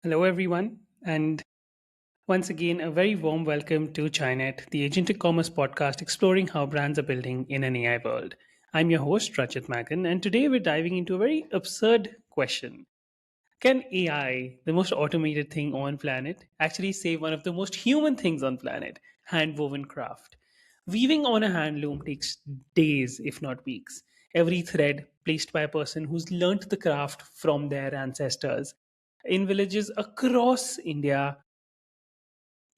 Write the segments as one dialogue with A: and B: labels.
A: Hello, everyone, and once again, a very warm welcome to ChaiNet, the Agentic Commerce podcast exploring how brands are building in an AI world. I'm your host, Rachit Magon, and today we're diving into a very absurd question. Can AI, the most automated thing on planet, actually save one of the most human things on planet, hand-woven craft? Weaving on a handloom takes days, if not weeks. Every thread placed by a person who's learnt the craft from their ancestors. In villages across India,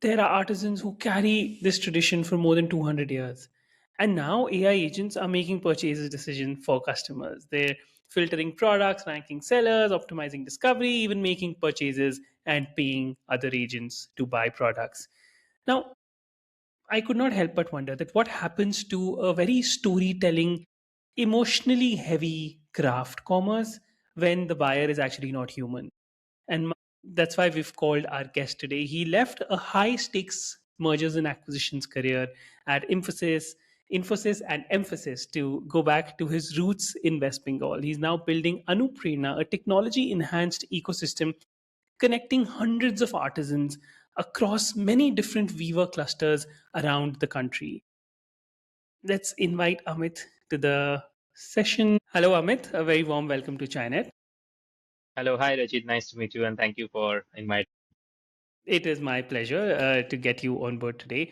A: there are artisans who carry this tradition for more than 200 years. And now AI agents are making purchases decision for customers. They're filtering products, ranking sellers, optimizing discovery, even making purchases and paying other agents to buy products. Now, I could not help but wonder that what happens to a very storytelling, emotionally heavy craft commerce when the buyer is actually not human. And that's why we've called our guest today. He left a high stakes mergers and acquisitions career at Infosys and Emphasis to go back to his roots in West Bengal. He's now building Anuprerna, a technology enhanced ecosystem connecting hundreds of artisans across many different weaver clusters around the country. Let's invite Amit to the session. Hello, Amit. A very warm welcome to ChaiNet.
B: Hello, hi Rachit. Nice to meet you, and thank you for inviting.
A: It is my pleasure to get you on board today.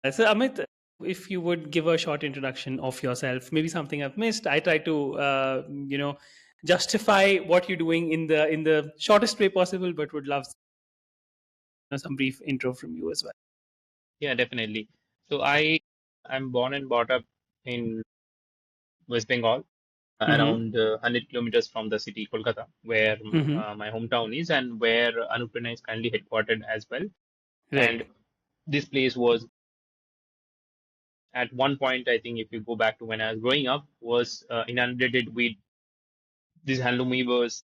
A: So, Amit, if you would give a short introduction of yourself, maybe something I've missed. I try to, justify what you're doing in the shortest way possible, but would love some brief intro from you as well.
B: Yeah, definitely. So I'm born and brought up in West Bengal,
A: Mm-hmm.
B: around 100 kilometers from the city Kolkata, where
A: Mm-hmm.
B: my hometown is, and where Anuprerna is currently headquartered as well. And
A: Right.
B: this place was at one point, I think, if you go back to when I was growing up, was inundated with these handloom weavers,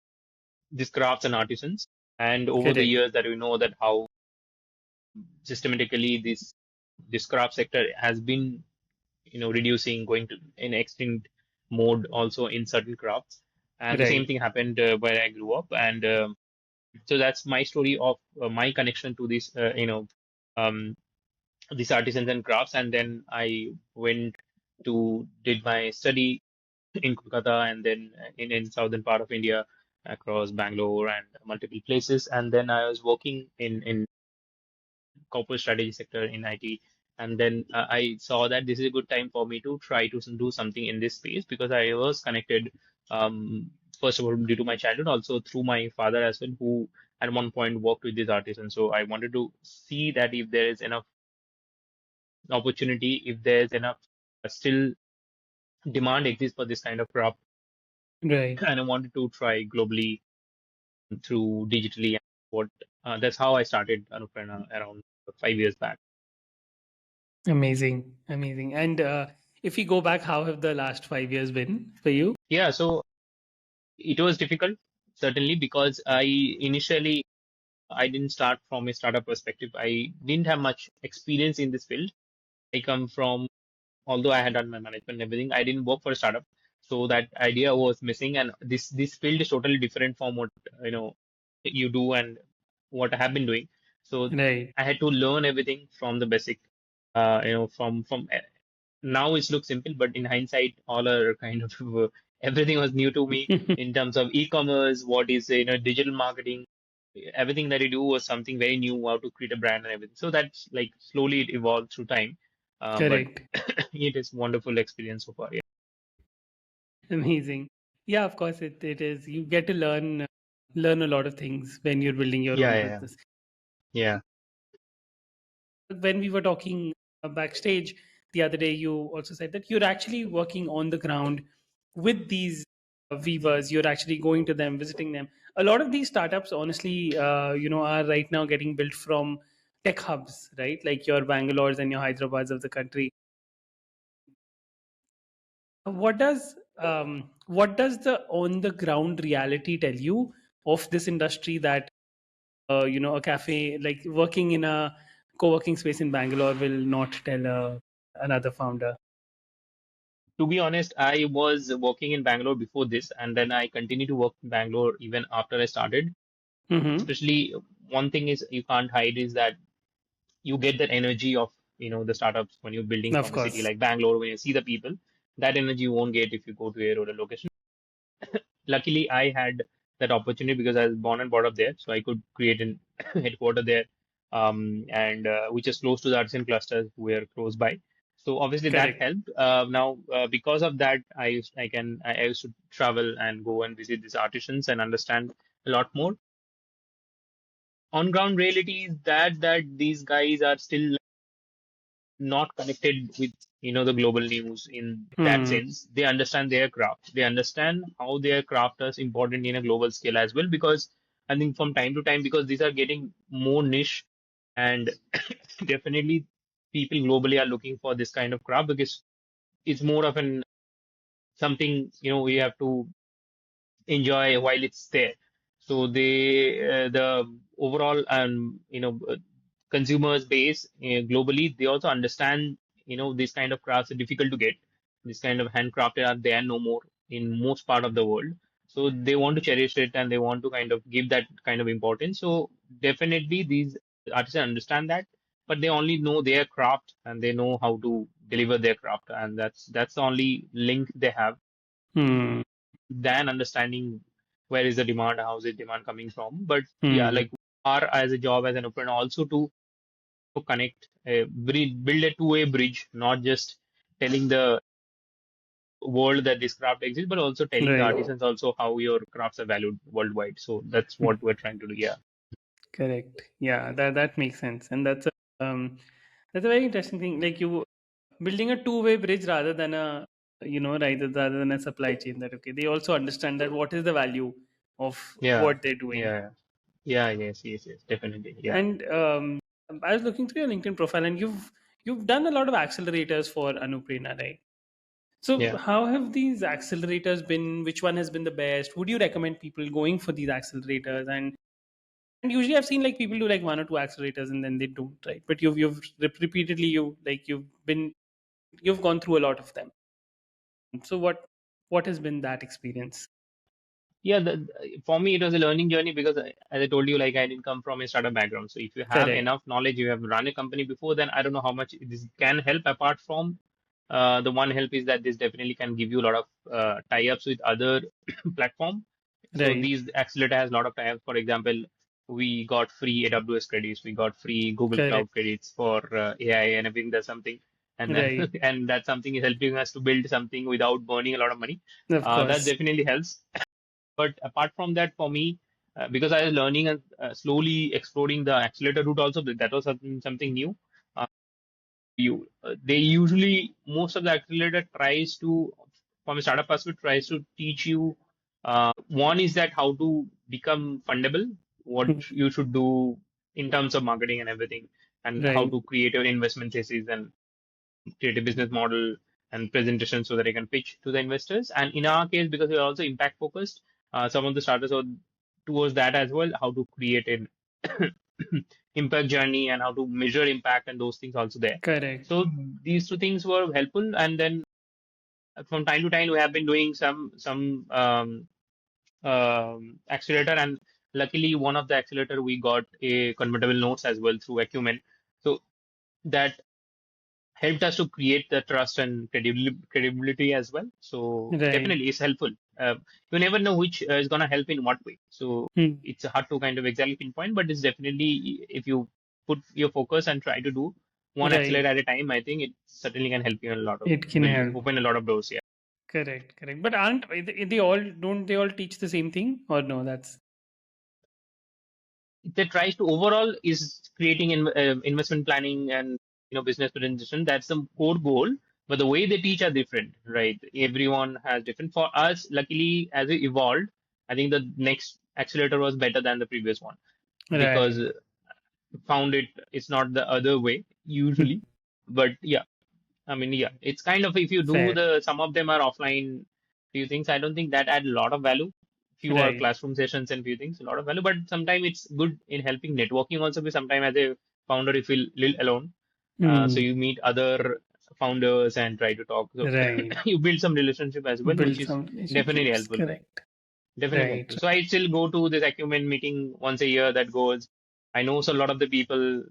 B: these crafts and artisans. And over the
A: Correct.
B: years, that we know that how systematically this craft sector has been reducing, going to in extinct mode also in certain crafts. And the same
A: Right.
B: thing happened where I grew up. And so that's my story of my connection to this, um, these artisans and crafts. And then I went to did my study in Kolkata, and then in southern part of India, across Bangalore and multiple places. And then I was working in corporate strategy sector in IT. And then I saw that this is a good time for me to try to do something in this space, because I was connected, um, first of all, due to my childhood, also through my father as well, who at one point worked with this artist. And so I wanted to see that if there is enough opportunity, if there's enough still demand exists for this kind of crop,
A: Right.
B: and I wanted to try globally through digitally. And what that's how I started Anupréna around 5 years back.
A: Amazing. Amazing. And if we go back, how have the last 5 years been for you?
B: Yeah, so it was difficult, certainly, because I didn't start from a startup perspective. I didn't have much experience in this field. I come from, although I had done my management and everything, I didn't work for a startup. So that idea was missing, and this field is totally different from what you do and what I have been doing. So
A: Right.
B: I had to learn everything from the basic, from now it looks simple, but in hindsight, all are kind of everything was new to me in terms of e-commerce. What is digital marketing? Everything that I do was something very new. How to create a brand and everything. So that's like slowly it evolved through time. But
A: Correct.
B: it is wonderful experience so far. Yeah.
A: Amazing. Yeah, of course it is. You get to learn a lot of things when you're building your
B: Yeah,
A: own
B: yeah,
A: business.
B: yeah.
A: When we were talking backstage the other day, you also said that you're actually working on the ground with these weavers. You're actually going to them, visiting them. A lot of these startups, honestly, are right now getting built from tech hubs, right? Like your Bangalores and your Hyderabad's of the country. What does the on the ground reality tell you of this industry that a cafe like working in a co-working space in Bangalore will not tell another founder?
B: To be honest, I was working in Bangalore before this, and then I continued to work in Bangalore even after I started.
A: Mm-hmm.
B: Especially one thing is you can't hide is that you get that energy of the startups when you're building
A: Of
B: from a city
A: course.
B: like Bangalore, when you see the people, that energy you won't get if you go to a rural location. Luckily, I had that opportunity because I was born and brought up there, so I could create an headquarter there, and which is close to the artisan clusters who were close by. So obviously that
A: Correct.
B: helped. Now, because of that, I used to travel and go and visit these artisans and understand a lot more. On ground reality is that these guys are still not connected with the global news in that
A: Hmm.
B: sense. They understand their craft, they understand how their craft is important in a global scale as well, because I think from time to time, because these are getting more niche, and definitely people globally are looking for this kind of craft because it's more of an something we have to enjoy while it's there. So the overall consumers base globally, they also understand these kind of crafts are difficult to get. This kind of handcrafted are there no more in most part of the world. So they want to cherish it and they want to kind of give that kind of importance. So definitely these artisans understand that, but they only know their craft and they know how to deliver their craft, and that's the only link they have
A: Hmm.
B: than understanding where is the demand, how is the demand coming from. But yeah,
A: Hmm.
B: like our as a job as an Anupréna also to connect, build a two-way bridge, not just telling the world that this craft exists, but also telling the
A: Right.
B: artisans also how your crafts are valued worldwide. So that's
A: Hmm.
B: what we're trying to do. Yeah.
A: Correct. Yeah, that makes sense, and that's a very interesting thing. Like you building a two-way bridge rather than a rather than a supply chain. That okay, they also understand that what is the value of
B: Yeah.
A: what they're doing.
B: Yeah. Yeah. Yes. Yes. Yes. Definitely. Yeah.
A: And I was looking through your LinkedIn profile, and you've done a lot of accelerators for Anuprerna, right? So
B: Yeah.
A: how have these accelerators been? Which one has been the best? Would you recommend people going for these accelerators? And usually I've seen like people do like one or two accelerators and then they don't, right? But repeatedly you've gone through a lot of them. So what has been that experience?
B: Yeah, for me, it was a learning journey because, as I told you, like I didn't come from a startup background. So if you have
A: Correct.
B: enough knowledge, you have run a company before, then I don't know how much this can help. Apart from the one help is that this definitely can give you a lot of tie-ups with other platform. So
A: Right.
B: these accelerator has a lot of tie-ups. For example, we got free AWS credits, we got free Google
A: Correct.
B: Cloud credits for AI and everything. That's something, and then
A: Right.
B: and that something is helping us to build something without burning a lot of money.
A: Of
B: That
A: course.
B: definitely helps. But apart from that, for me, because I was learning and slowly exploring the accelerator route also, that was something new. Uh, they usually, most of the accelerator tries to, from a startup perspective, tries to teach you. One is that how to become fundable, what
A: Mm.
B: you should do in terms of marketing and everything, and how
A: Right.
B: to create your investment thesis and create a business model and presentation so that I can pitch to the investors. And in our case, because we are also impact focused, some of the starters are towards that as well, how to create an impact journey and how to measure impact and those things also there.
A: Correct.
B: So these two things were helpful. And then from time to time, we have been doing some accelerator, and luckily one of the accelerator we got a convertible notes as well through Acumen. So that helped us to create the trust and credibility as well. So
A: Right.
B: definitely it's helpful. You never know which is going to help in what way. So
A: Mm.
B: it's hard to kind of exactly pinpoint, but it's definitely if you put your focus and try to do one
A: Right.
B: accelerator at a time, I think it certainly can help you in a lot of
A: It can
B: will
A: help.
B: open a lot of doors. Yeah.
A: Correct. Correct. But aren't they all don't they all teach the same thing or no? That's
B: That tries to overall is creating investment planning and business presentation. That's the core goal, but the way they teach are different, right? Everyone has different. For us, luckily, as we evolved, I think the next accelerator was better than the previous one because
A: right.
B: found it's not the other way usually. But yeah, I mean, yeah, it's kind of if you do
A: Fair.
B: some of them are offline, few things. I don't think that add a lot of value. Few are
A: Right.
B: classroom sessions and few things, a lot of value. But sometimes it's good in helping networking also. Because sometimes as a founder, you feel little alone. So
A: Mm.
B: you meet other founders and try to talk. So
A: Right.
B: you build some relationship as well, which
A: Build
B: is
A: some
B: definitely
A: relationships.
B: helpful.
A: Correct.
B: Definitely
A: Right.
B: helpful. So I still go to this acumen meeting once a year that goes. I know so a lot of the people.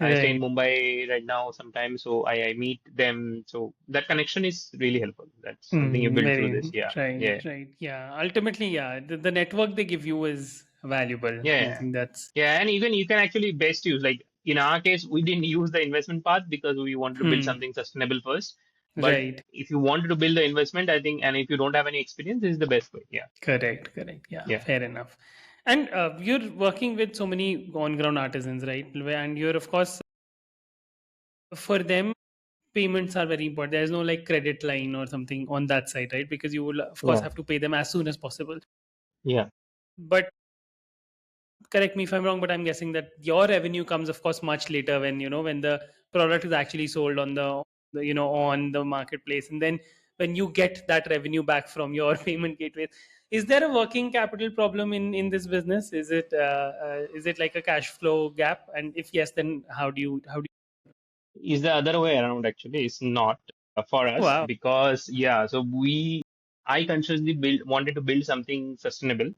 B: I stay in
A: Right.
B: Mumbai right now sometimes, so I meet them. So that connection is really helpful. That's something you build through this.
A: Very
B: Yeah,
A: right,
B: yeah,
A: right. Yeah. Ultimately, yeah, the network they give you is valuable.
B: yeah,
A: I
B: yeah.
A: think that's
B: Yeah, and even you can actually best use, like in our case, we didn't use the investment path because we wanted to build
A: hmm,
B: something sustainable first. But
A: right.
B: if you wanted to build the investment, I think, and if you don't have any experience, this is the best way. Yeah,
A: Correct, correct. Yeah,
B: yeah,
A: fair enough. And you're working with so many on-ground artisans, right? And you're, of course, for them, payments are very important. There's no like credit line or something on that side, right? Because you will, of course,
B: yeah,
A: have to pay them as soon as possible.
B: yeah.
A: But correct me if I'm wrong, but I'm guessing that your revenue comes, of course, much later when when the product is actually sold on the on the marketplace, and then when you get that revenue back from your payment gateway. Is there a working capital problem in this business? Is it like a cash flow gap? And if yes, then how do
B: Is the other way around actually. It's not for
A: you?
B: us
A: Wow,
B: because yeah. So I consciously wanted to build something sustainable,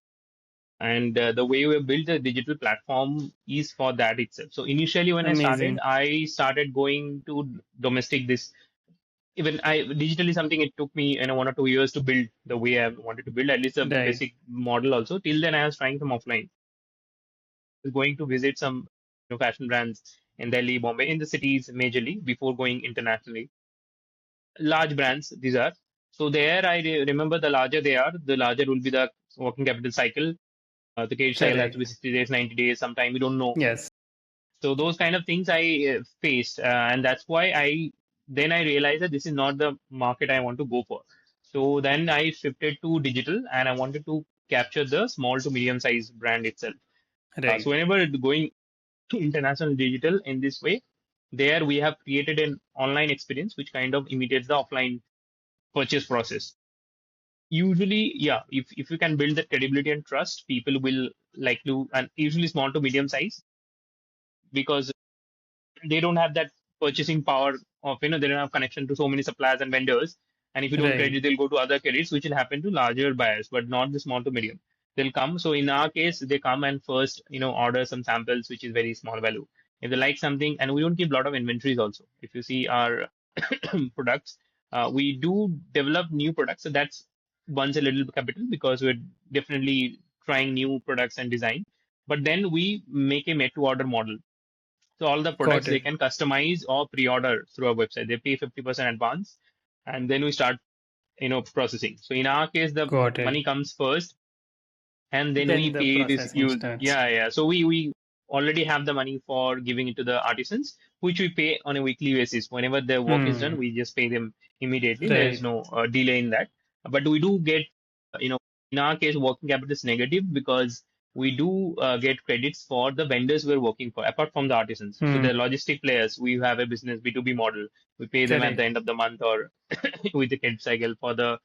B: and the way we built the digital platform is for that itself. So initially, when
A: amazing,
B: I started going to domestic this. Even I digitally something it took me 1 or 2 years to build the way I wanted to build at least a
A: right,
B: basic model also. Till then, I was trying some offline, going to visit some fashion brands in Delhi, Bombay, in the cities majorly before going internationally. Large brands these are. So there, remember the larger they are, the larger will be the working capital cycle. The credit cycle has to be
A: correct,
B: 60 days, 90 days. Sometime we don't know.
A: yes,
B: So those kind of things I faced, and that's why I realized that this is not the market I want to go for. So then I shifted to digital, and I wanted to capture the small to medium size brand itself. So
A: right,
B: whenever going to international digital in this way, there we have created an online experience which kind of imitates the offline purchase process. Usually, yeah, if you can build that credibility and trust, people will like you, and usually small to medium size because they don't have that purchasing power of they don't have connection to so many suppliers and vendors. And if you don't
A: right,
B: credit, they'll go to other credits, which will happen to larger buyers, but not the small to medium. They'll come. So in our case, they come and first order some samples, which is very small value. If they like something, and we don't keep a lot of inventories also. If you see our products, we do develop new products. So that's once a little capital because we're definitely trying new products and design. But then we make a made to order model, so all the products
A: got
B: they
A: it,
B: can customize or pre-order through our website. They pay 50% advance, and then we start, processing. So in our case, the
A: got it.
B: money comes first, and then we
A: Then the
B: pay this
A: processing
B: use.
A: starts.
B: Yeah, yeah. So we already have the money for giving it to the artisans, which we pay on a weekly basis. Whenever their work is done,
A: Hmm.
B: we just pay them immediately. There is
A: Right.
B: no delay in that. But we do get, in our case, working capital is negative because we do get credits for the vendors we're working for, apart from the artisans. So
A: Hmm.
B: the logistic players, we have a business B2B model. We pay them at the
A: Correct.
B: end of the month or with the credit cycle. For the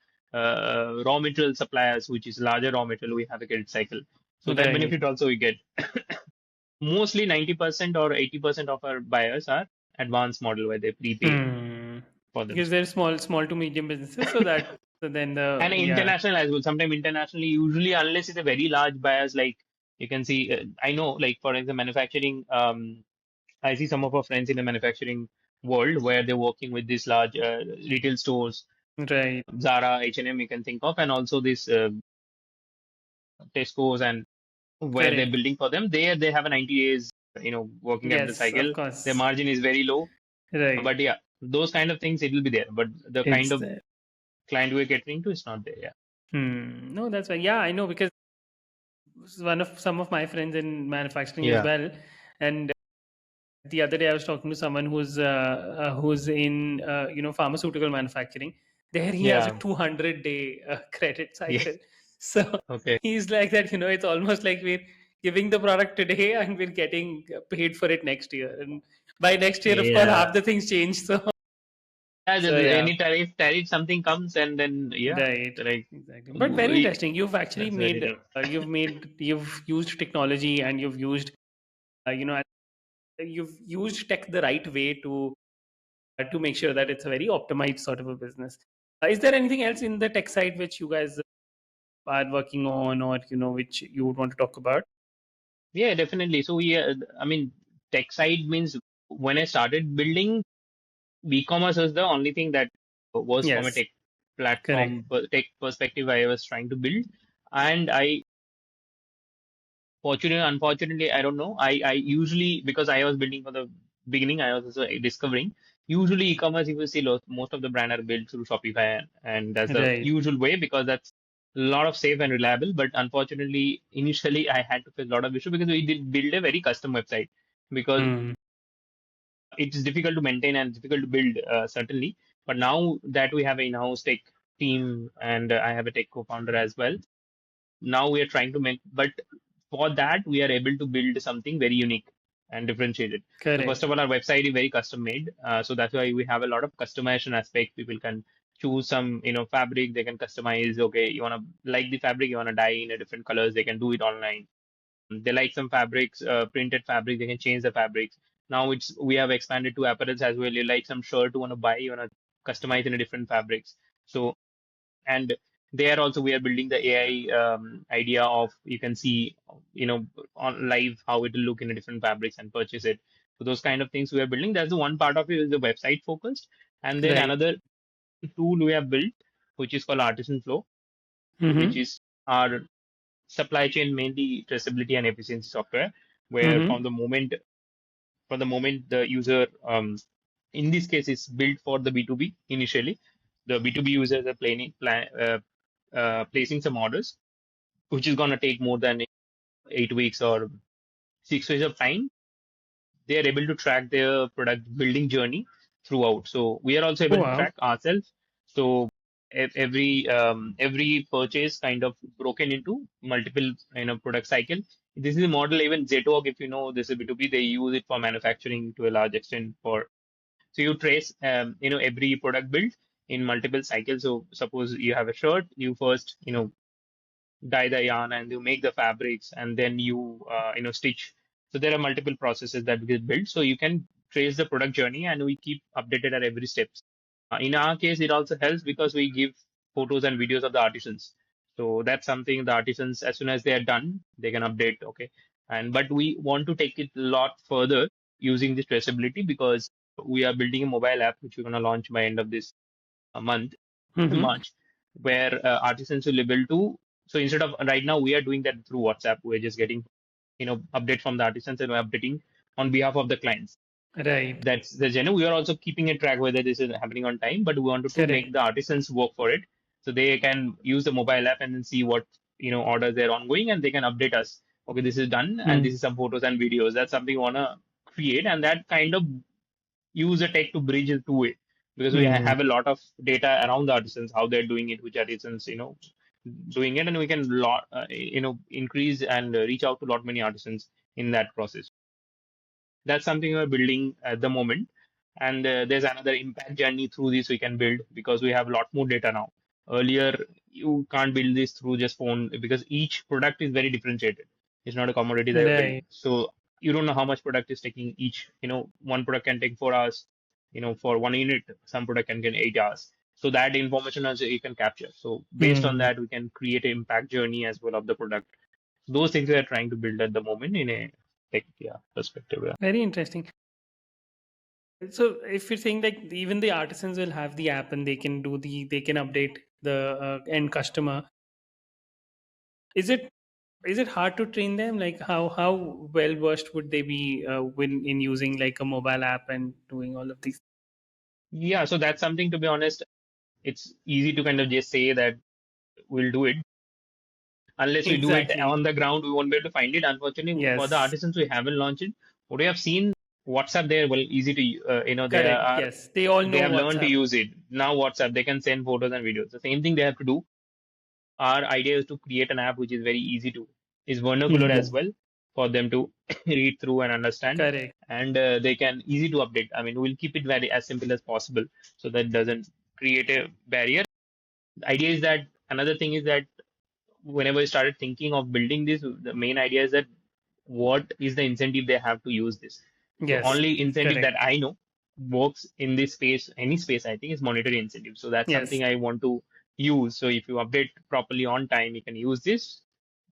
B: raw material suppliers, which is larger raw material, we have a credit cycle. So that
A: Right.
B: benefit also we get. Mostly 90% or 80% of our buyers are advanced model where they prepay
A: Hmm.
B: for them.
A: Because they're small to medium businesses, so that so then
B: And
A: the yeah.
B: international as well. Sometimes internationally, usually unless it's a very large buyers, like you can see, I know, like for example, manufacturing. I see some of our friends in the manufacturing world where they're working with these large retail stores,
A: Right.
B: Zara, H&M, you can think of, and also this Tesco's, and where they're
A: Correct.
B: building for them. They have a 90 days, working capital
A: Yes, of
B: cycle. Their
A: course.
B: margin is very low,
A: Right.
B: but yeah, those kind of things it will be there. But the kind
A: It's
B: of
A: there.
B: client we're catering to is not there. Yeah,
A: Hmm. No, that's fine. Yeah, I know because one of some of my friends in manufacturing as
B: yeah,
A: well, and the other day I was talking to someone who's in pharmaceutical manufacturing. There he has a
B: yeah,
A: 200-day credit
B: yeah.
A: cycle. So
B: Okay.
A: he's like that. It's almost like we're giving the product today and we're getting paid for it next year. And by next year, of course, half
B: Yeah.
A: the things change. So
B: Yeah,
A: so yeah,
B: any tariff something comes and then yeah,
A: right,
B: like
A: exactly. But very
B: we
A: interesting. You've actually
B: that's very tough.
A: you've used technology and you've used you know you've used tech the right way to make sure that it's a very optimized sort of a business. Is there anything else in the tech side which you guys? are working on, or which you would want to talk about?
B: Yeah, definitely. So I mean, tech side means when I started building, e-commerce was the only thing that was from a
A: Yes,
B: tech platform,
A: correct.
B: tech perspective I was trying to build. And I fortunately, unfortunately, I don't know. I usually, because I was building for the beginning, I was also discovering. Usually, e-commerce, you will see most of the brand are built through Shopify, and that's the
A: Right.
B: usual way because that's a lot of safe and reliable. But unfortunately, initially, I had to face a lot of issue because we did build a very custom website because
A: Hmm.
B: it is difficult to maintain and difficult to build, certainly. But now that we have a in-house tech team and I have a tech co-founder as well, now we are trying to make, but for that we are able to build something very unique and differentiated. So first
A: Correct.
B: of all, our website is very custom made, so that's why we have a lot of customization aspect. People can choose some, fabric, they can customize. Okay, you want to like the fabric, you want to dye in a different colors, they can do it online. They like some fabrics, printed fabric, they can change the fabrics. Now we have expanded to apparels as well. You like some shirt you want to buy, you want to customize in a different fabrics. So, and there also we are building the AI idea of you can see, on live how it will look in a different fabrics and purchase it. So those kind of things we are building. That's the one part of it is the website focused. And then
A: Right.
B: another tool we have built, which is called Artisan Flow, which
A: Mm-hmm.
B: is our supply chain mainly traceability and efficiency software, where
A: Mm-hmm.
B: from the moment the user, in this case, is built for the B2B initially. The B2B users are placing some orders, which is going to take more than 8 weeks or 6 weeks of time. They are able to track their product building journey throughout. So we are also
A: Oh,
B: able to
A: wow.
B: track ourselves. So every purchase kind of broken into multiple product cycle. This is a model even Ztog, if you know this is B2B, they use it for manufacturing to a large extent for. So you trace every product built in multiple cycles. So suppose you have a shirt, you first dye the yarn and you make the fabrics and then you stitch. So there are multiple processes that get built. So you can trace the product journey and we keep updated at every step. In our case, it also helps because we give photos and videos of the artisans. So that's something the artisans, as soon as they are done, they can update. Okay. But we want to take it a lot further using this traceability because we are building a mobile app which we're going to launch by end of this month,
A: Mm-hmm.
B: March, where artisans will be able to. So instead of right now, we are doing that through WhatsApp. We're just getting, update from the artisans and we're updating on behalf of the clients.
A: Right.
B: That's the general. We are also keeping a track whether this is happening on time, but we wanted to make
A: Correct.
B: the artisans work for it. So they can use the mobile app and then see what, orders they're ongoing and they can update us. Okay, this is done and
A: Mm.
B: this is some photos and videos. That's something we want to create and that kind of use the tech to bridge it to it because we
A: Mm.
B: have a lot of data around the artisans, how they're doing it, which artisans, doing it, and we can increase and reach out to a lot many artisans in that process. That's something we're building at the moment. And there's another impact journey through this we can build because we have a lot more data now. Earlier, you can't build this through just phone because each product is very differentiated. It's not a commodity that you're
A: Right.
B: building. So you don't know how much product is taking each. One product can take 4 hours. For one unit, some product can get 8 hours. So that information also you can capture. So based on
A: Mm.
B: that, we can create an impact journey as well of the product. Those things we are trying to build at the moment in a tech, yeah, perspective. Yeah.
A: Very interesting. So if you're saying like even the artisans will have the app and they can update the end customer, is it hard to train them? Like how well versed would they be when in using like a mobile app and doing all of these?
B: Yeah, so that's something, to be honest, it's easy to kind of just say that we'll do it. Unless we do it
A: Exactly.
B: on the ground, we won't be able to find it. Unfortunately, for the
A: Yes.
B: artisans, we haven't launched it. What we have seen, WhatsApp there, well, easy to,
A: Correct. Yes. They all
B: they
A: know
B: have learned to
A: WhatsApp.
B: use it. Now WhatsApp, they can send photos and videos. The same thing they have to do. Our idea is to create an app which is very easy to, is vernacular as
A: Hmm.
B: well for them to read through and understand.
A: Correct.
B: And they can easy to update. I mean, we'll keep it very as simple as possible so that doesn't create a barrier. The idea is that another thing is that whenever I started thinking of building this, the main idea is that what is the incentive they have to use this? So
A: Yes.
B: only incentive
A: Correct.
B: that I know works in this space, any space, I think, is monetary incentive. So that's
A: Yes.
B: something I want to use. So if you update properly on time, you can use this.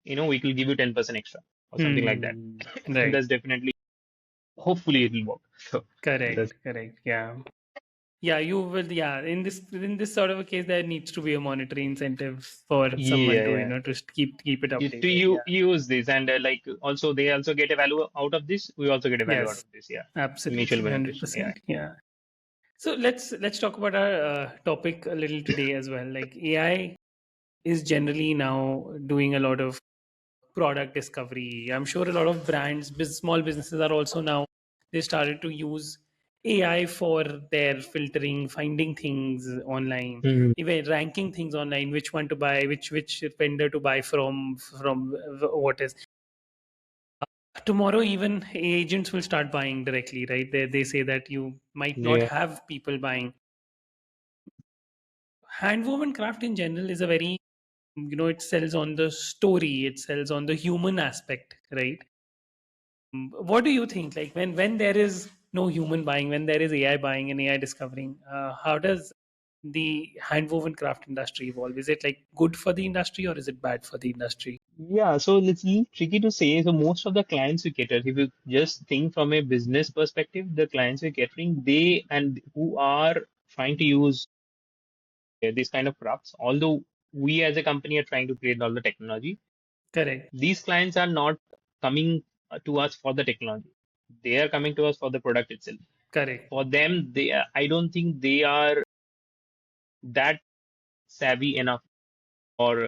B: We will give you 10% extra or something like that. And
A: Right.
B: that's definitely, hopefully, it will work. So that's
A: Correct. Correct. Yeah. Yeah, you will. Yeah, in this sort of a case, there needs to be a monetary incentive for someone
B: yeah,
A: to
B: yeah.
A: to keep it
B: To
A: updated.
B: you
A: Yeah.
B: use this, and like also they also get a value out of this. We also get a value out
A: Yes.
B: of this. Yeah, mutual
A: Absolutely. hundred
B: beneficial. Yeah.
A: percent. Yeah. So let's talk about our topic a little today as well. Like AI is generally now doing a lot of product discovery. I'm sure a lot of brands, small businesses are also now they started to use AI for their filtering, finding things online,
B: Mhm.
A: even ranking things online, which one to buy, which vendor to buy from what is. Tomorrow, even agents will start buying directly, right? They say that you might not
B: Yeah.
A: have people buying. Handwoven craft in general is a very, it sells on the story, it sells on the human aspect, right? What do you think? Like when there is no human buying, when there is AI buying and AI discovering, how does the handwoven craft industry evolve? Is it like good for the industry or is it bad for the industry?
B: Yeah, so it's a little tricky to say. So most of the clients we cater, if you just think from a business perspective, the clients we're catering, they and who are trying to use these kind of crafts, although we as a company are trying to create all the technology,
A: Correct,
B: these clients are not coming to us for the technology. They are coming to us for the product itself.
A: correct,
B: For them, I don't think they are that savvy enough or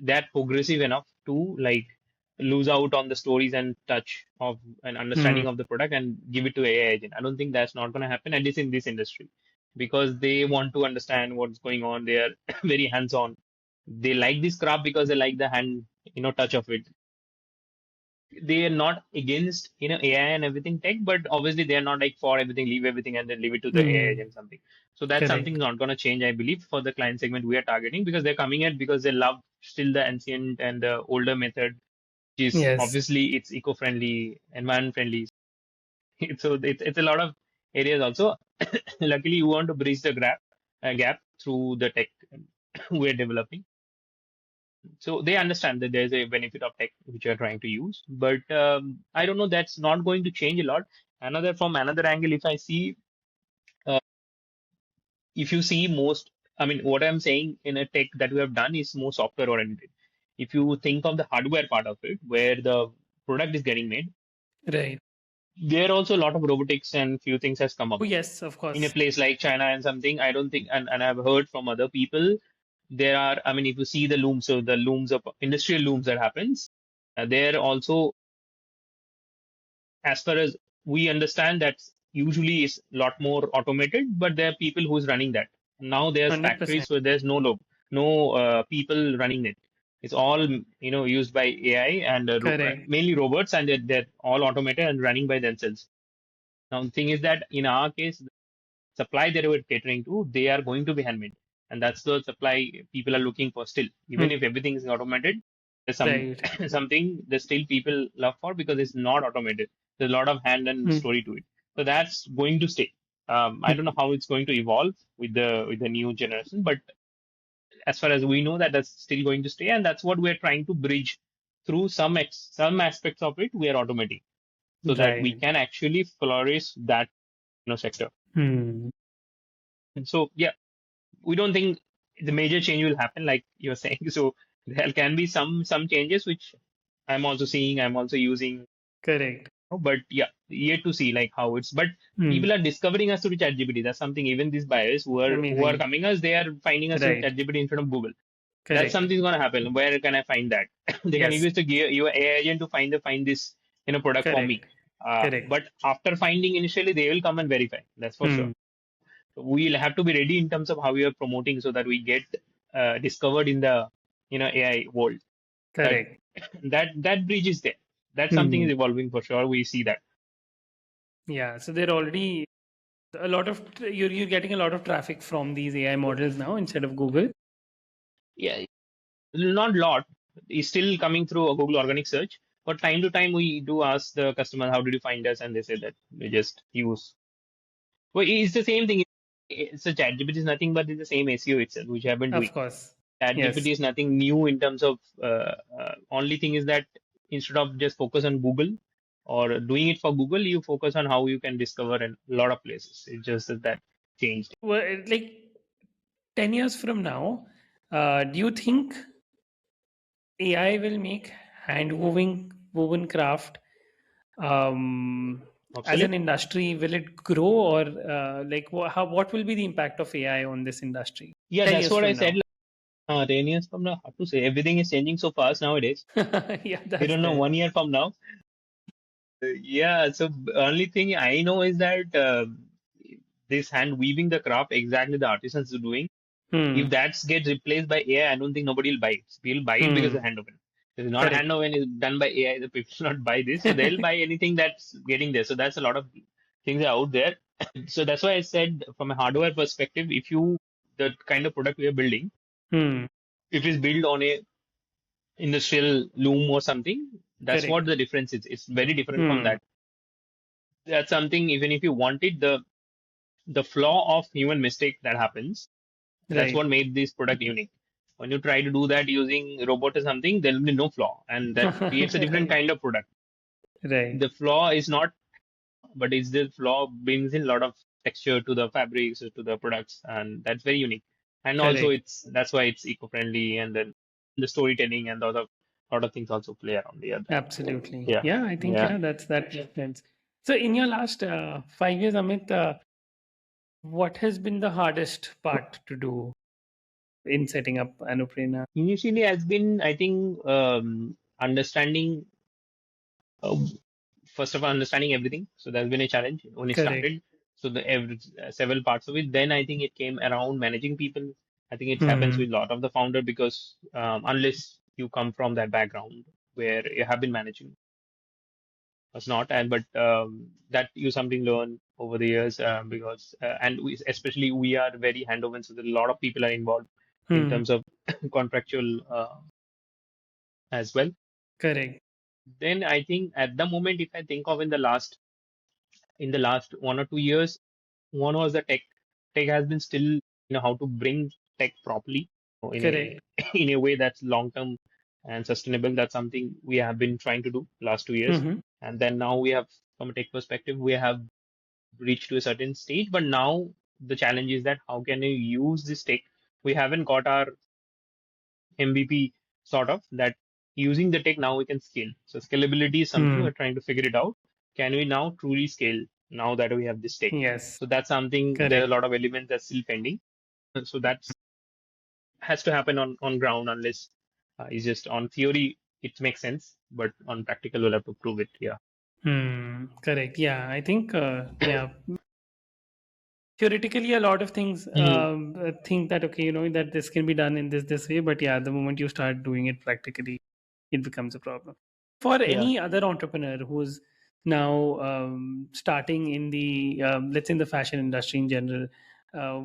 B: that progressive enough to like lose out on the stories and touch of an
A: hmm.
B: understanding of the product and give it to AI agent. I don't think that's not going to happen, at least in this industry, because they want to understand what's going on. They are very hands-on. They like this craft because they like the hand, touch of it. They are not against, AI and everything tech, but obviously they are not like for everything, leave everything and then leave it to the AI
A: Hmm.
B: agent something. So that's something
A: Correct.
B: not going to change, I believe, for the client segment we are targeting because they're coming at because they love still the ancient and the older method, which is
A: Yes,
B: obviously it's eco-friendly, environment friendly. So it's a lot of areas also. Luckily, you want to bridge the gap through the tech we're developing. So they understand that there's a benefit of tech which you're trying to use, but I don't know. That's not going to change a lot. From another angle, if I see, uh, if you see most, I mean, what I'm saying in a tech that we have done is more software oriented. If you think of the hardware part of it, where the product is getting made,
A: right.
B: there also a lot of robotics and few things has come up
A: Oh yes, of
B: in a
A: course.
B: place like China and something. I don't think, and I've heard from other people, there are, I mean, if you see the looms, so the looms of industrial looms that happens, there also, as far as we understand, that usually is a lot more automated, but there are people who's running that. Now there's
A: 100%.
B: factories where there's no people running it. It's all, used by AI and
A: Correct.
B: mainly robots, and they're all automated and running by themselves. Now, the thing is that in our case, supply that we're catering to, they are going to be handmade. And that's the supply people are looking for still.
A: Hmm.
B: Even if everything is automated, there's
A: Right.
B: something that still people love for because it's not automated. There's a lot of hand and
A: Hmm.
B: story to it. So that's going to stay. I don't know
A: Hmm.
B: how it's going to evolve with the new generation, but as far as we know, that's still going to stay, and that's what we're trying to bridge through some aspects of it. We are automating so that we
A: Right.
B: can actually flourish that sector.
A: Hmm.
B: And so yeah, we don't think the major change will happen like you're saying. So there can be some changes which I'm also seeing, I'm also using,
A: Correct.
B: but yeah, yet to see like how it's. But
A: Hmm.
B: people are discovering us through ChatGPT. That's something. Even these buyers who are
A: Amazing.
B: coming us, they are finding us through
A: Right.
B: ChatGPT instead of Google. That's
A: Correct.
B: something's gonna happen. Where can I find that? They can
A: Yes.
B: use the gear your AI agent to find this product for me.
A: Correct. Correct.
B: But after finding initially, they will come and verify. That's for sure.
A: Hmm.
B: We'll have to be ready in terms of how we are promoting so that we get discovered in the AI world. That
A: Correct.
B: that bridge is there. That something
A: Hmm.
B: is evolving for sure. We see that.
A: Yeah. So they're already a lot of you're getting a lot of traffic from these AI models now instead of Google.
B: Yeah, not lot. It's still coming through a Google organic search. But time to time, we do ask the customer, "How did you find us?" And they say that they just use. Well, it's the same thing. So ChatGPT is nothing but it's the same SEO itself, which I've been doing.
A: Of course. Yes.
B: ChatGPT is nothing new in terms of only thing is that instead of just focus on Google or doing it for Google, you focus on how you can discover in a lot of places. It's just that changed.
A: Well, like 10 years from now, do you think AI will make hand woven craft as an
B: Obsolete?
A: industry? Will it grow, or like what will be the impact of AI on this industry
B: Yeah,
A: 10
B: that's
A: years
B: what I
A: from
B: said.
A: now?
B: 10 years from now, how to say? Everything is changing so fast nowadays.
A: Yeah,
B: We
A: that's
B: don't know
A: there.
B: 1 year from now. Yeah, so only thing I know is that this hand weaving the craft, exactly the artisans are doing.
A: Hmm.
B: If that gets replaced by AI, I don't think nobody will buy it. We'll buy it because
A: Hmm.
B: of hand oven. If it's not hand
A: Correct.
B: oven is done by AI, the people will not buy this. So they'll buy anything that's getting there. So that's a lot of things are out there. So that's why I said from a hardware perspective, if you the kind of product we are building,
A: Hmm.
B: if it's built on a industrial loom or something, that's what
A: Correct.
B: the difference is. It's very different from
A: Hmm.
B: that. That's something even if you want it, the flaw of human mistake that happens, that's
A: Right.
B: what made this product unique. When you try to do that using robot or something, there will be no flaw, and that creates a different
A: Right.
B: kind of product.
A: Right.
B: The flaw is not, but it's the flaw brings in a lot of texture to the fabrics or to the products, and that's very unique. And also,
A: Correct.
B: it's that's why it's eco-friendly, and then the storytelling and the other lot of things also play around here.
A: Absolutely.
B: Yeah,
A: Yeah, I think
B: yeah.
A: yeah, that makes sense. So, in your last 5 years, Amit, what has been the hardest part to do in setting up Anuprena?
B: Initially, has been I think understanding. First of all, understanding everything. So that's been a challenge when it
A: Correct.
B: started. So several parts of it. Then I think it came around managing people. I think it happens
A: Hmm.
B: with a lot of the founder because unless you come from that background where you have been managing, it's not. And but that you something learn over the years because and especially we are very hand-over, so that a lot of people are involved in
A: Hmm.
B: terms of contractual as well.
A: Correct.
B: Then I think at the moment, if I think of in the last 1 or 2 years. One was the tech. Tech has been still, how to bring tech properly in a
A: Correct.
B: in a way that's long term and sustainable. That's something we have been trying to do last 2 years.
A: Hmm.
B: And then now we have, from a tech perspective, we have reached to a certain stage. But now the challenge is that how can you use this tech? We haven't got our MVP sort of that using the tech now we can scale. So scalability is something
A: Hmm.
B: we're trying to figure it out. Can we now truly scale now that we have this tech?
A: Yes.
B: So that's something there are a
A: Correct.
B: lot of elements that's still pending. So that's has to happen on ground unless it's just on theory it makes sense, but on practical we'll have to prove it. Yeah.
A: Hmm. Correct. Yeah, I think yeah, theoretically a lot of things
B: Mhm.
A: think that okay, that this can be done in this way, but yeah, the moment you start doing it practically, it becomes a problem for
B: Yeah.
A: any other entrepreneur who's now starting in the let's say in the fashion industry in general.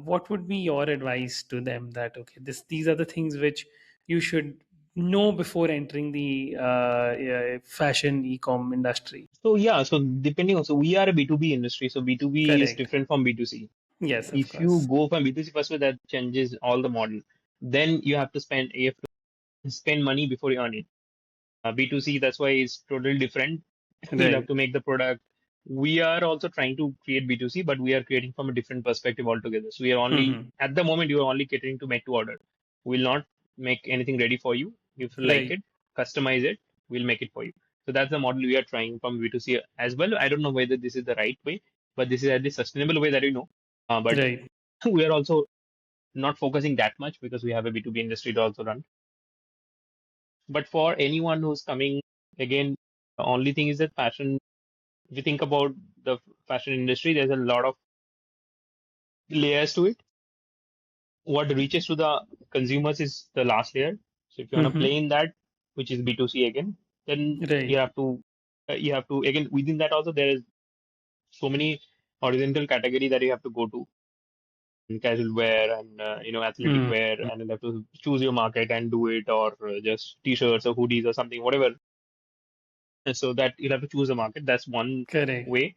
A: What would be your advice to them that okay, these are the things which you should know before entering the fashion e-com industry?
B: So yeah, so depending on so we are a B2B industry, so B2B is
A: Correct.
B: different from B2C.
A: Yes, of
B: If you
A: course.
B: go from B2C first way, that changes all the model. Then you have to spend money before you earn it. B2C, that's why it's totally different. You'll have
A: Right.
B: to make the product. We are also trying to create B2C, but we are creating from a different perspective altogether. So we are only,
A: Hmm.
B: at the moment, you are only catering to make to order. We'll not make anything ready for you. If you like
A: Right.
B: it, customize it, we'll make it for you. So that's the model we are trying from B2C as well. I don't know whether this is the right way, but this is at the sustainable way that we know. But
A: Right.
B: we are also not focusing that much because we have a B2B industry to also run. But for anyone who's coming, again, the only thing is that fashion, if you think about the fashion industry, there's a lot of layers to it. What reaches to the consumers is the last layer. So if you want to
A: Hmm.
B: play in that, which is B2C again, then
A: Right.
B: you have to again within that also there is so many horizontal category that you have to go to, casual wear and athletic
A: Mm.
B: wear, and you have to choose your market and do it, or just t-shirts or hoodies or something, whatever. And so that you'll have to choose a market. That's one
A: Correct.
B: way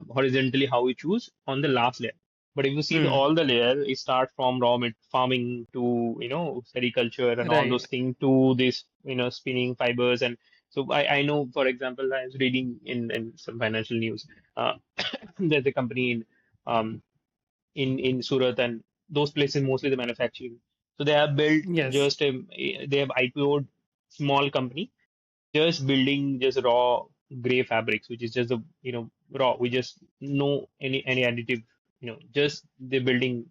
B: horizontally how we choose on the last layer. But if you see
A: Hmm.
B: all the layer, it starts from farming to, sericulture and all those
A: Right.
B: things to this, spinning fibers. And so I know, for example, I was reading in some financial news, uh, there's a company um, in Surat and those places, mostly the manufacturing. So they have built
A: Yes.
B: just they have IPO'd small company just building just raw gray fabrics, which is just the raw. We just no any additive, just they're building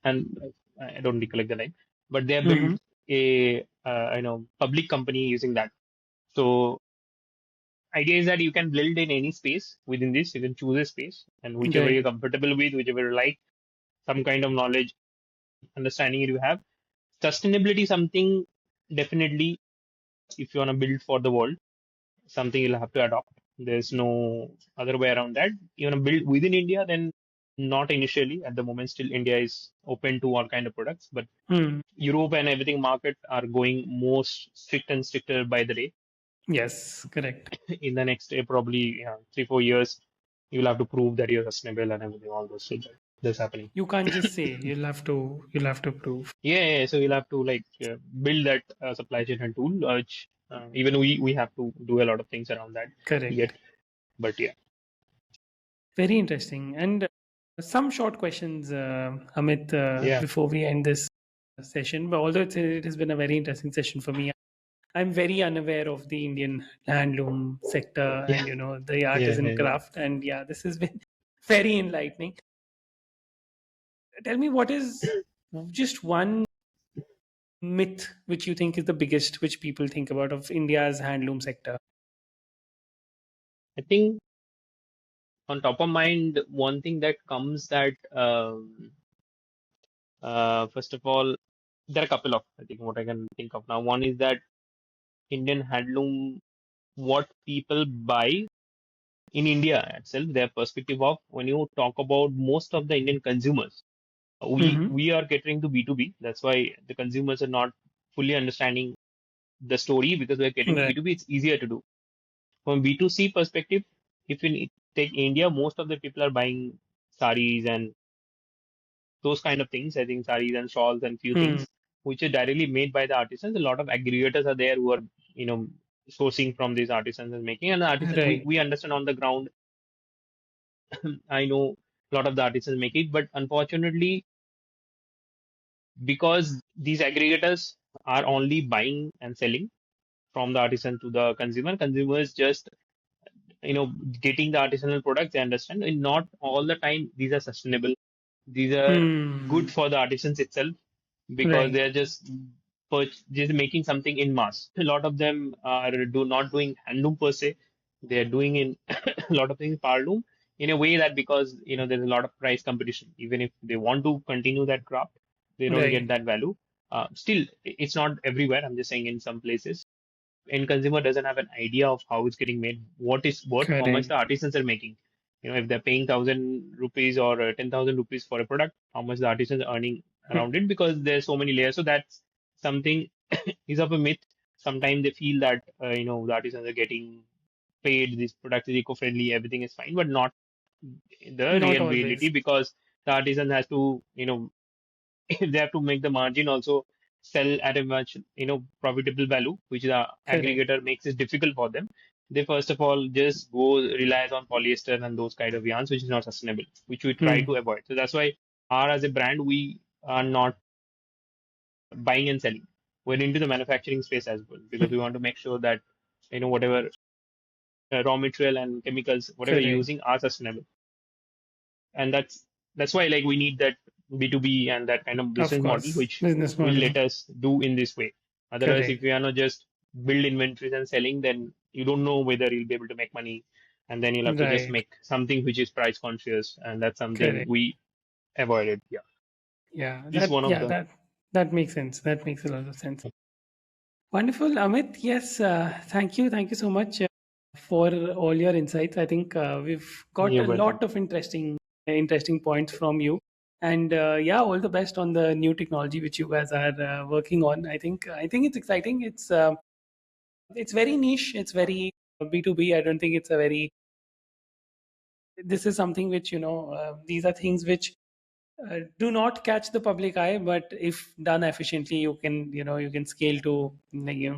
B: and I don't recollect the name, but they have built
A: Mm-hmm.
B: a public company using that. So idea is that you can build in any space within this. You can choose a space and whichever you're
A: Right.
B: comfortable with, whichever you like, some kind of knowledge, understanding you have. Sustainability is something definitely if you want to build for the world something you'll have to adopt. There's no other way around that. You want to build within India, then not initially. At the moment, still India is open to all kind of products, but
A: Hmm.
B: Europe and everything market are going more strict and stricter by the day.
A: Yes. Correct.
B: In the next probably 3 4 years, you'll have to prove that you're sustainable and everything. All those things that's happening.
A: You can't just say. You'll have to prove.
B: Yeah. So you'll have to like build that supply chain and tool, which even we have to do a lot of things around that
A: Correct.
B: yet. But yeah,
A: Very interesting. And some short questions, Amit,
B: yeah.
A: before we end this session. But although it has been a very interesting session for me, I'm very unaware of the Indian handloom sector
B: Yeah,
A: and the
B: yeah,
A: artisan
B: yeah, yeah.
A: craft. And yeah, this has been very enlightening. Tell me, what is just one myth which you think is the biggest, which people think about of India's handloom sector?
B: I think on top of mind, one thing that comes that first of all, there are a couple of I think what I can think of now. One is that Indian handloom, what people buy in India itself, their perspective of when you talk about most of the Indian consumers,
A: Mm-hmm.
B: we are catering to B2B. That's why the consumers are not fully understanding the story because we're getting to
A: Right.
B: B2B. It's easier to do. From B2C perspective, if you take India, most of the people are buying saris and those kind of things. I think saris and shawls and few
A: Hmm.
B: things which are directly made by the artisans. A lot of aggregators are there who are, sourcing from these artisans and making. And the artisans,
A: Right.
B: we understand on the ground. I know a lot of the artisans make it, but unfortunately, because these aggregators are only buying and selling from the artisan to the consumer, consumers just getting the artisanal products. They understand, and not all the time these are sustainable. These are good
A: Hmm.
B: for the artisans itself because
A: Right.
B: they're just making something in mass. A lot of them are not doing handloom per se. They're doing in a lot of things parloom in a way that because there's a lot of price competition. Even if they want to continue that craft, they don't get
A: Right.
B: that value. Still, it's not everywhere. I'm just saying in some places end consumer doesn't have an idea of how it's getting made, how much
A: Correct.
B: the artisans are making. If they're paying 1,000 rupees or 10,000 rupees for a product, how much the artisans are earning
A: Hmm.
B: around it because there's so many layers. So that's something is of a myth. Sometimes they feel that the artisans are getting paid, this product is eco-friendly, everything is fine, but not the
A: Not
B: real
A: always.
B: reality because the artisan has to they have to make the margin also sell at a much profitable value which the
A: Correct.
B: aggregator makes it difficult for them. They first of all just go relies on polyester and those kind of yarns which is not sustainable, which we try
A: Hmm.
B: to avoid. So that's why our as a brand we are not buying and selling. We're into the manufacturing space as well because we want to make sure that whatever raw material and chemicals whatever you're
A: Correct.
B: using are sustainable. And that's why like we need that B2B and that kind of
A: Of
B: business model
A: course.
B: which
A: Business
B: will
A: model.
B: let us do in this way. Otherwise, if
A: Correct.
B: we are not just build inventories and selling, then you don't know whether you'll be able to make money, and then you'll have to just
A: Right.
B: make something which is price conscious, and that's something
A: Correct.
B: we avoided. Yeah,
A: Yeah.
B: this is one of the
A: That makes sense. That makes a lot of sense. Wonderful, Amit. Yes. Thank you. Thank you so much for all your insights. I think we've got
B: you're
A: a
B: welcome.
A: lot of interesting points from you. And yeah, all the best on the new technology which you guys are working on. I think it's exciting. It's very niche. It's very B2B. I don't think it's a very. This is something which these are things which do not catch the public eye, but if done efficiently, you can scale to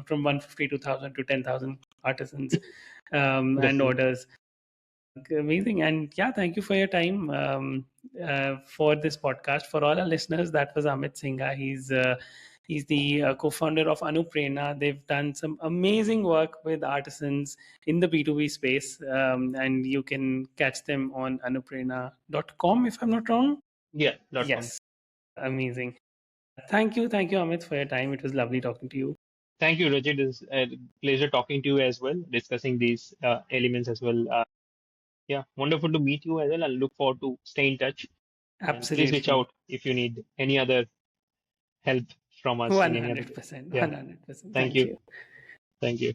A: from 150 to 1,000 to 10,000 artisans and
B: Definitely.
A: orders. Amazing. And yeah, thank you for your time for this podcast. For all our listeners, that was Amit Singha. He's the co-founder of Anuprerna. They've done some amazing work with artisans in the B2B space, and you can catch them on anuprerna.com if I'm not wrong.
B: Yeah, .com.
A: Yes, amazing. Thank you, Amit, for your time. It was lovely talking to you.
B: Thank you, Rachit. It's a pleasure talking to you as well, discussing these elements as well. Yeah, wonderful to meet you as well. I look forward to stay in touch. And please reach
A: Absolutely.
B: out if you need any other help from us in any other way.
A: 100%.
B: Yeah,
A: 100%.
B: thank
A: Thank
B: you.
A: you.
B: Thank you.